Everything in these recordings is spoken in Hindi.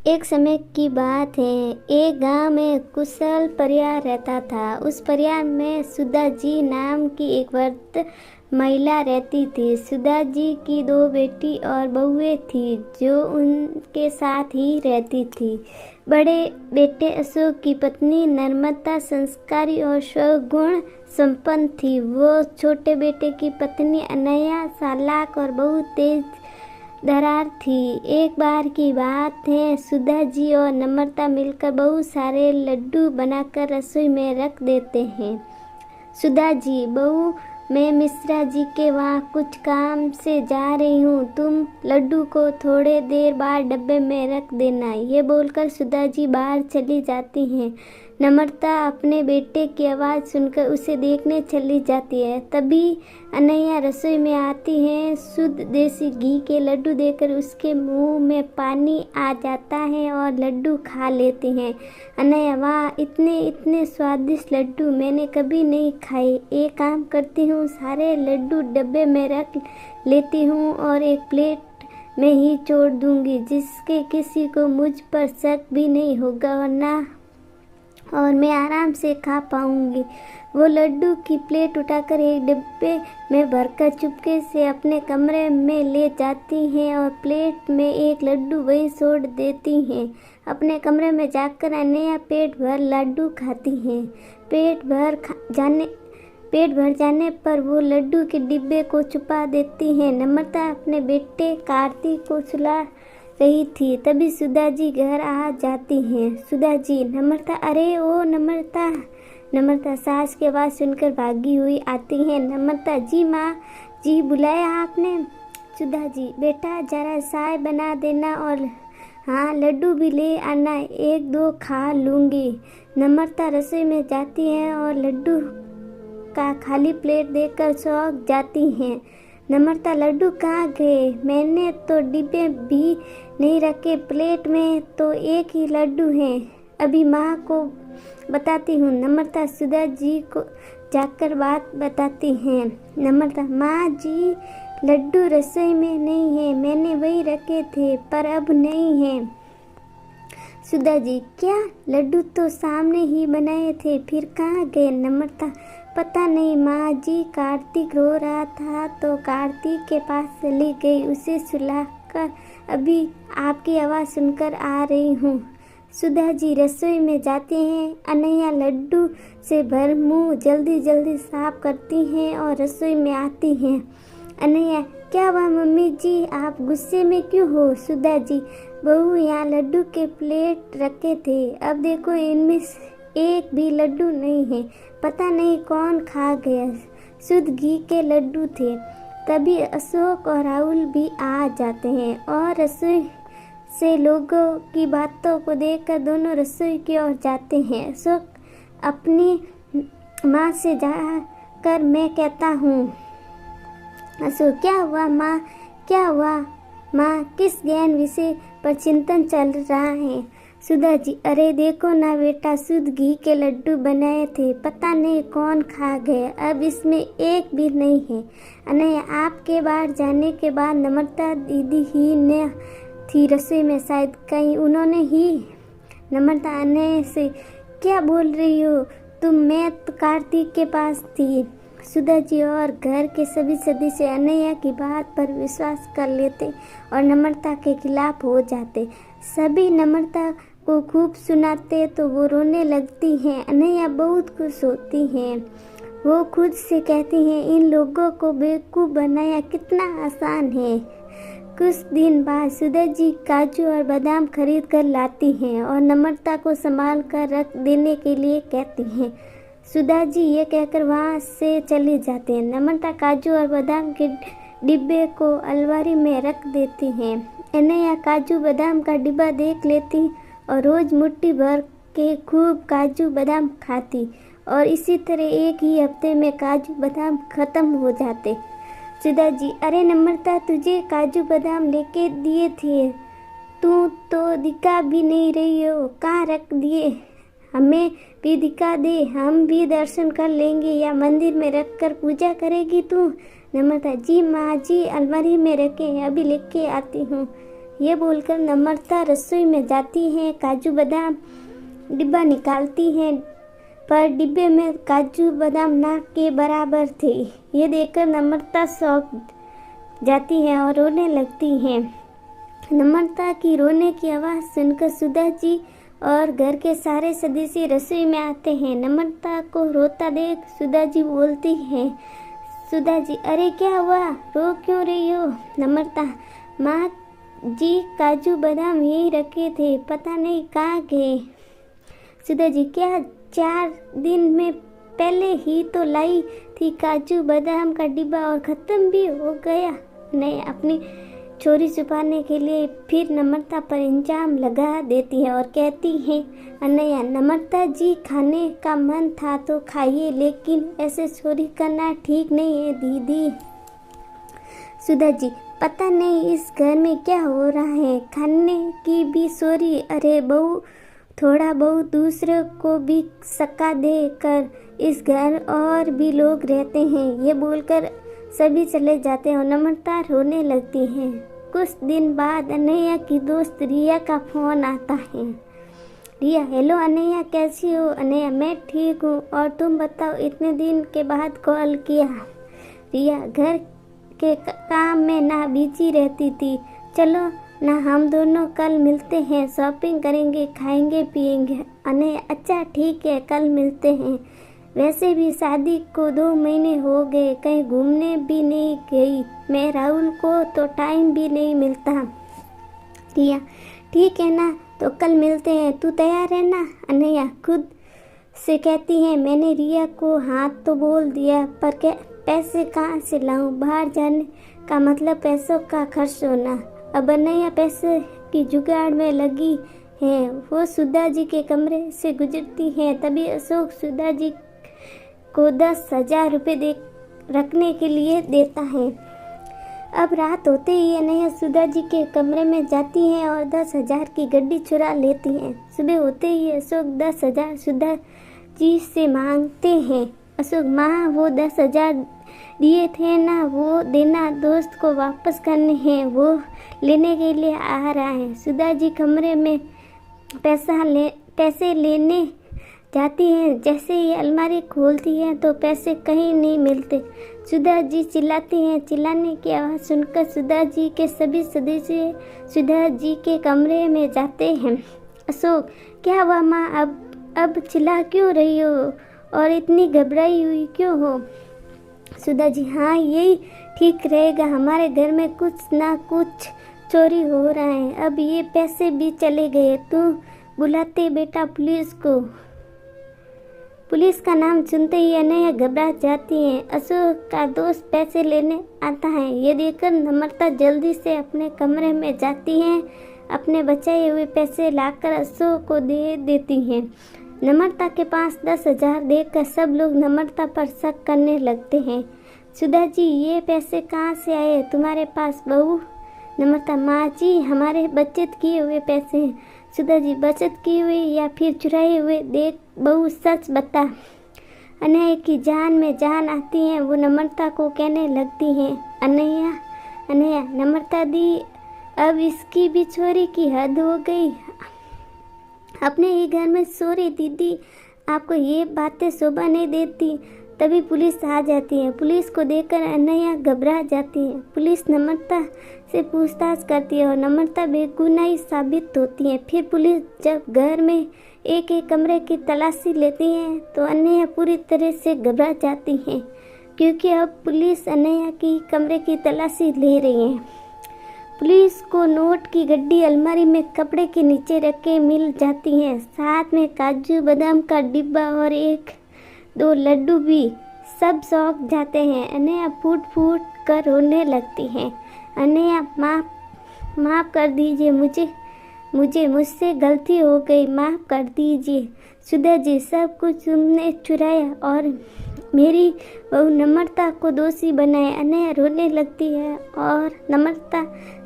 एक समय की बात है। एक गांव में कुशल परिवार रहता था। उस परिवार में सुधा जी नाम की एक वृद्ध महिला रहती थी। सुधा जी की 2 बेटी और बहुएं थी जो उनके साथ ही रहती थी। बड़े बेटे अशोक की पत्नी नर्मदा संस्कारी और स्वगुण संपन्न थी। वो छोटे बेटे की पत्नी अनया चालाक और बहुत तेज दरार थी। एक बार की बात है, सुधा जी और नम्रता मिलकर बहुत सारे लड्डू बनाकर रसोई में रख देते हैं। सुधा जी, बहू मैं मिश्रा जी के वहाँ कुछ काम से जा रही हूँ, तुम लड्डू को थोड़े देर बाद डब्बे में रख देना। ये बोलकर सुधा जी बाहर चली जाती हैं। नम्रता अपने बेटे की आवाज़ सुनकर उसे देखने चली जाती है। तभी अनैया रसोई में आती है। शुद्ध देसी घी के लड्डू देखकर उसके मुंह में पानी आ जाता है और लड्डू खा लेती हैं। अनैया, वाह, इतने इतने स्वादिष्ट लड्डू मैंने कभी नहीं खाए। एक काम करती हूँ, सारे लड्डू डब्बे में रख लेती हूँ और एक प्लेट में ही छोड़ दूंगी, जिसके किसी को मुझ पर शक भी नहीं होगा और मैं आराम से खा पाऊंगी। वो लड्डू की प्लेट उठाकर एक डिब्बे में भरकर चुपके से अपने कमरे में ले जाती हैं और प्लेट में एक लड्डू वहीं छोड़ देती हैं। अपने कमरे में जाकर अनैया पेट भर लड्डू खाती हैं। पेट भर जाने पर वो लड्डू के डिब्बे को छुपा देती हैं। नम्रता अपने बेटे कार्तिक को सुला रही थी। तभी सुधा जी घर आ जाती हैं। सुधा जी, नम्रता, अरे ओ नम्रता। नम्रता सास की आवाज़ सुनकर भागी हुई आती है। नम्रता जी, माँ जी बुलाया आपने? सुधा जी, बेटा जरा चाय बना देना और हाँ, लड्डू भी ले आना, 1-2 खा लूँगी। नम्रता रसोई में जाती है और लड्डू का खाली प्लेट देखकर चौंक जाती हैं। नम्रता, लड्डू कहाँ गए? मैंने तो डिब्बे भी नहीं रखे, प्लेट में तो एक ही लड्डू है। अभी माँ को बताती हूँ। नम्रता सुधा जी को जाकर बात बताती हैं। नम्रता, माँ जी, लड्डू रसोई में नहीं है, मैंने वही रखे थे पर अब नहीं है। सुधा जी, क्या? लड्डू तो सामने ही बनाए थे, फिर कहाँ गए? नम्रता, पता नहीं माँ जी, कार्तिक रो रहा था तो कार्तिक के पास चली गई, उसे सुलाकर अभी आपकी आवाज़ सुनकर आ रही हूँ। सुधा जी रसोई में जाते हैं। अनैया लड्डू से भर मुंह जल्दी जल्दी साफ करती हैं और रसोई में आती हैं। अनैया, क्या हुआ मम्मी जी, आप गुस्से में क्यों हो? सुधा जी, बहू, यहाँ लड्डू के प्लेट रखे थे, अब देखो इनमें एक भी लड्डू नहीं है, पता नहीं कौन खा गया। शुद्ध घी के लड्डू थे। तभी अशोक और राहुल भी आ जाते हैं और रसोई से लोगों की बातों को देखकर दोनों रसोई की ओर जाते हैं। अशोक अपनी माँ से जाकर मैं कहता हूँ। अशोक, क्या हुआ माँ, क्या हुआ माँ, किस गहन विषय पर चिंतन चल रहा है? सुधा जी, अरे देखो ना बेटा, शुद्ध घी के लड्डू बनाए थे, पता नहीं कौन खा गए, अब इसमें एक भी नहीं है। अनैया, आपके बाहर जाने के बाद नम्रता दीदी ही ने थी रसोई में, शायद कहीं उन्होंने ही। नम्रता अनैया से, क्या बोल रही हो तुम? मैं तो कार्तिक के पास थी। सुधा जी और घर के सभी सदस्य अनैया की बात पर विश्वास कर लेते और नम्रता के खिलाफ हो जाते। सभी नम्रता को खूब सुनाते तो वो रोने लगती हैं। अनैया बहुत खुश होती हैं। वो खुद से कहती हैं, इन लोगों को बेवकूफ़ बनाया कितना आसान है। कुछ दिन बाद सुधा जी काजू और बादाम खरीद कर लाती हैं और नम्रता को संभाल कर रख देने के लिए कहती हैं। सुधा जी ये कहकर वहाँ से चले जाते हैं। नम्रता काजू और बादाम के डिब्बे को अलमारी में रख देती हैं। अनैया काजू बादाम का डिब्बा देख लेती और रोज़ मुट्ठी भर के खूब काजू बादाम खाती और इसी तरह एक ही हफ्ते में काजू बादाम खत्म हो जाते। सुधा जी, अरे नम्रता, तुझे काजू बादाम लेके दिए थे, तू तो दिखा भी नहीं रही हो, कहाँ रख दिए? हमें भी दिखा दे, हम भी दर्शन कर लेंगे, या मंदिर में रख कर पूजा करेगी तू? नम्रता जी, माँ जी, अलमारी में रखे, अभी लेके आती हूँ। ये बोलकर नम्रता रसोई में जाती है, काजू बादाम डिब्बा निकालती है, पर डिब्बे में काजू बादाम नाक के बराबर थे। ये देखकर नम्रता शौक जाती है और रोने लगती है। नम्रता की रोने की आवाज़ सुनकर सुधा जी और घर के सारे सदस्य रसोई में आते हैं। नम्रता को रोता देख सुधा जी बोलती है, सुधा जी, अरे क्या हुआ, रो क्यों रही हो? नम्रता, माँ जी काजू बादाम यही रखे थे, पता नहीं कहाँ गए। सुधा जी, क्या 4 दिन में पहले ही तो लाई थी काजू बादाम का डिब्बा और ख़त्म भी हो गया। नहीं, अपनी चोरी छुपाने के लिए फिर नम्रता पर इल्जाम लगा देती है और कहती है, अनैया, नम्रता जी, खाने का मन था तो खाइए, लेकिन ऐसे चोरी करना ठीक नहीं है दीदी। सुधा जी, पता नहीं इस घर में क्या हो रहा है, खाने की भी चोरी। अरे बहू, थोड़ा बहुत दूसरे को भी सका दे कर, इस घर और भी लोग रहते हैं। ये बोलकर सभी चले जाते हैं और नम्रता रोने लगती है। कुछ दिन बाद अनैया की दोस्त रिया का फोन आता है। रिया, हेलो अनैया, कैसी हो? अनैया, मैं ठीक हूँ, और तुम बताओ, इतने दिन के बाद कॉल किया। रिया, घर के काम में ना बिजी रहती थी, चलो ना हम दोनों कल मिलते हैं, शॉपिंग करेंगे, खाएंगे पिएंगे। अनैया, अच्छा ठीक है, कल मिलते हैं। वैसे भी शादी को 2 महीने हो गए, कहीं घूमने भी नहीं गई मैं, राहुल को तो टाइम भी नहीं मिलता। रिया, ठीक है ना, तो कल मिलते हैं, तू तैयार है ना? अनैया खुद से कहती है, मैंने रिया को हाँ तो बोल दिया, पर क्या पैसे कहाँ से लाऊं? बाहर जाने का मतलब पैसों का खर्च होना। अब अनैया पैसे की जुगाड़ में लगी है। वो सुधा जी के कमरे से गुजरती है, तभी अशोक सुधा जी को 10,000 रुपये रखने के लिए देता है। अब रात होते ही अनैया सुधा जी के कमरे में जाती है और 10,000 की गड्डी चुरा लेती है। सुबह होते ही अशोक 10,000 सुधा जी से मांगते हैं। अशोक, माँ, वो 10,000 दिए थे ना, वो देना, दोस्त को वापस करने हैं, वो लेने के लिए आ रहा है। सुधा जी कमरे में पैसे लेने जाती हैं। जैसे ही अलमारी खोलती है तो पैसे कहीं नहीं मिलते। सुधा जी चिल्लाती हैं। चिल्लाने की आवाज़ सुनकर सुधा जी के सभी सदस्य सुधा जी के कमरे में जाते हैं। अशोक, क्या हुआ माँ, अब चिल्ला क्यों रही हो और इतनी घबराई हुई क्यों हो? सुधा जी, हाँ, यही ठीक रहेगा, हमारे घर में कुछ ना कुछ चोरी हो रहा है, अब ये पैसे भी चले गए, तू बुलाते बेटा पुलिस को। पुलिस का नाम सुनते ही अनैया घबरा जाती है। अशोक का दोस्त पैसे लेने आता है। ये देखकर नम्रता जल्दी से अपने कमरे में जाती है, अपने बचाए हुए पैसे लाकर अशोक को दे देती है। नम्रता के पास 10,000 देखकर सब लोग नम्रता पर शक करने लगते हैं। सुधा जी, ये पैसे कहाँ से आए तुम्हारे पास बहू? नम्रता, माँ जी, हमारे बचत किए हुए पैसे हैं। सुधा जी, बचत की हुई या फिर चुराए हुए? देख बहू, सच बता। अनैया की जान में जान आती है, वो नम्रता को कहने लगती हैं, अनैया, नम्रता दी, अब इसकी भी चोरी की हद हो गई, अपने ही घर में चोरी। दीदी, आपको ये बातें शोभा नहीं देती। तभी पुलिस आ जाती है। पुलिस को देखकर अनैया घबरा जाती है। पुलिस नम्रता से पूछताछ करती है और नम्रता बेगुनाह साबित होती है। फिर पुलिस जब घर में एक एक कमरे की तलाशी लेती है तो अनैया पूरी तरह से घबरा जाती है, क्योंकि अब पुलिस अनैया की कमरे की तलाशी ले रही है। पुलिस को नोट की गड्डी अलमारी में कपड़े के नीचे रख के मिल जाती है, साथ में काजू बादाम का डिब्बा और 1-2 लड्डू भी। सब चौंक जाते हैं। अनैया फूट फूट कर रोने लगती है। अनैया, माफ़ कर दीजिए, मुझसे गलती हो गई, माफ़ कर दीजिए। सुधा जी, सब कुछ तुमने चुराया और मेरी बहू नम्रता को दोषी बनाए। अनैया रोने लगती है और नम्रता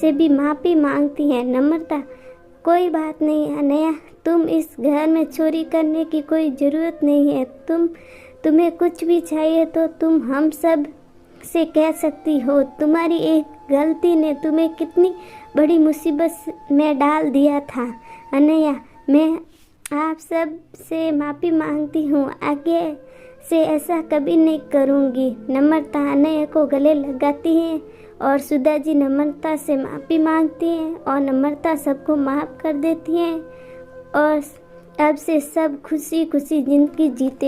से भी माफ़ी मांगती है। नम्रता, कोई बात नहीं अनैया, तुम इस घर में चोरी करने की कोई ज़रूरत नहीं है। तुम्हें कुछ भी चाहिए तो तुम हम सब से कह सकती हो तुम्हारी एक गलती ने तुम्हें कितनी बड़ी मुसीबत में डाल दिया था। अनया, मैं आप सब से माफ़ी मांगती हूँ, आगे से ऐसा कभी नहीं करूँगी। नम्रता अनया को गले लगाती है और सुधा जी नम्रता से माफ़ी मांगती हैं और नम्रता सबको माफ़ कर देती हैं और अब से सब खुशी खुशी ज़िंदगी जीते।